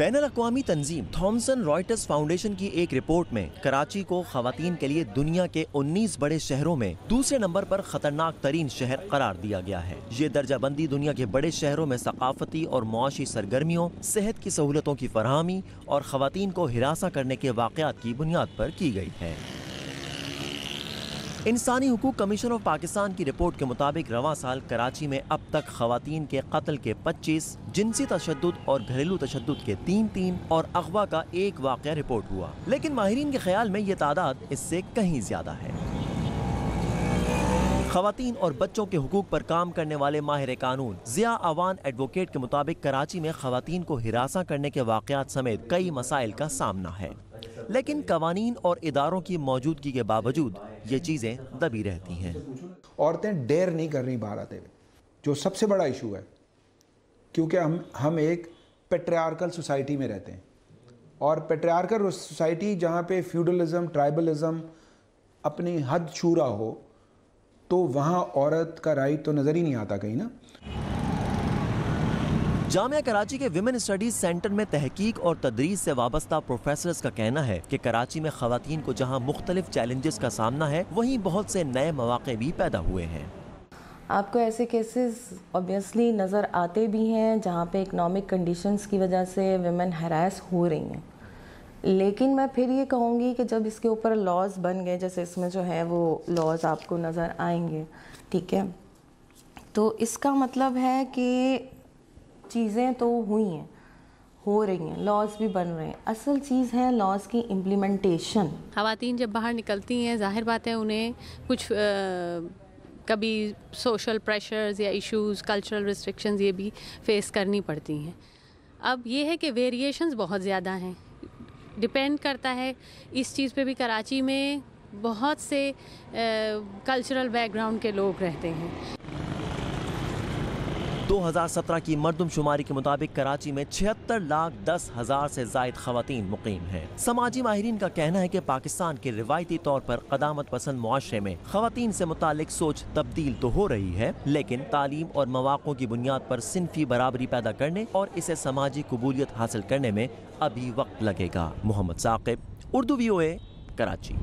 बैनुल-अक़वामी तंजीम Thompson Reuters foundation की एक report में कराची को खवातीन के लिए दुनिया के 19 बड़े शहरों में दूसरे नंबर पर खतरनाक तरीन शहर करार दिया गया है। ये दर्जाबंदी दुनिया के बड़े शहरों में सकाफती और मुआशी सरगर्मियों, सेहत की सहूलतों की फराहमी और खवातीन को हिरासा करने के वाक़यात की बुनियाद पर की गई है। इंसानी हुकूक कमीशन ऑफ पाकिस्तान की रिपोर्ट के मुताबिक रवां साल कराची में अब तक खवातीन के कत्ल के 25, जिनसी तशद्दुद और घरेलू तशद्दुद के 3 और अगवा का 1 वाक़या रिपोर्ट हुआ। लेकिन माहिरीन के ख्याल में ये तादाद इससे कहीं ज्यादा है। खवातीन और बच्चों के हुकूक पर काम करने वाले माहिर कानून ज़िया अवान एडवोकेट के मुताबिक कराची में खवातीन को हिरासा करने के वाक़यात समेत कई मसाइल का सामना है, लेकिन कवानीन और इदारों की मौजूदगी के बावजूद ये चीज़ें दबी रहती हैं। औरतें डेयर नहीं कर रही बाहर आते हुए, जो सबसे बड़ा इशू है, क्योंकि हम एक पेट्रियार्कल सोसाइटी में रहते हैं, और पेट्रियार्कल सोसाइटी जहाँ पे फ्यूडलिज्म, ट्राइबलिज्म अपनी हद छू रहा हो, तो वहाँ औरत का राइट तो नज़र ही नहीं आता कहीं ना। जामिया कराची के विमेन स्टडीज सेंटर में तहकीक और तदरीस से वाबस्ता प्रोफेसर्स का कहना है कि कराची में खवातीन को जहां मुख्तलिफ चैलेंजेस का सामना है, वहीं बहुत से नए मौके भी पैदा हुए हैं। आपको ऐसे केसेस ऑब्वियसली नज़र आते भी हैं जहां पे इकोनॉमिक कंडीशंस की वजह से विमेन हरास हो रही हैं, लेकिन मैं फिर ये कहूँगी कि जब इसके ऊपर लॉज बन गए, जैसे इसमें जो है वो लॉज आपको नज़र आएंगे, ठीक है, तो इसका मतलब है कि चीज़ें तो हुई हैं, हो रही हैं, लॉज भी बन रहे हैं। असल चीज़ है लॉज की इम्प्लीमेंटेशन। ख़वातीन जब बाहर निकलती हैं, ज़ाहिर बात है उन्हें कुछ कभी सोशल प्रेशर्स या इश्यूज़, कल्चरल रिस्ट्रिक्शंस ये भी फेस करनी पड़ती हैं। अब ये है कि वेरिएशंस बहुत ज़्यादा हैं, डिपेंड करता है इस चीज़ पे भी। कराची में बहुत से कल्चरल बैकग्राउंड के लोग रहते हैं। 2017 की मरदमशुमारी के मुताबिक कराची में 76,10,000 से जायद खवातीन मुकीम हैं। समाजी माहिरीन का कहना है कि पाकिस्तान के रिवायती तौर पर क़दामत पसंद मुआशरे में खवातीन से मुतालिक सोच तब्दील तो हो रही है, लेकिन तालीम और मौक़ों की बुनियाद पर सिनफी बराबरी पैदा करने और इसे समाजी कबूलियत हासिल करने में अभी वक्त लगेगा। मोहम्मद साकिब, उर्दू VOA, कराची।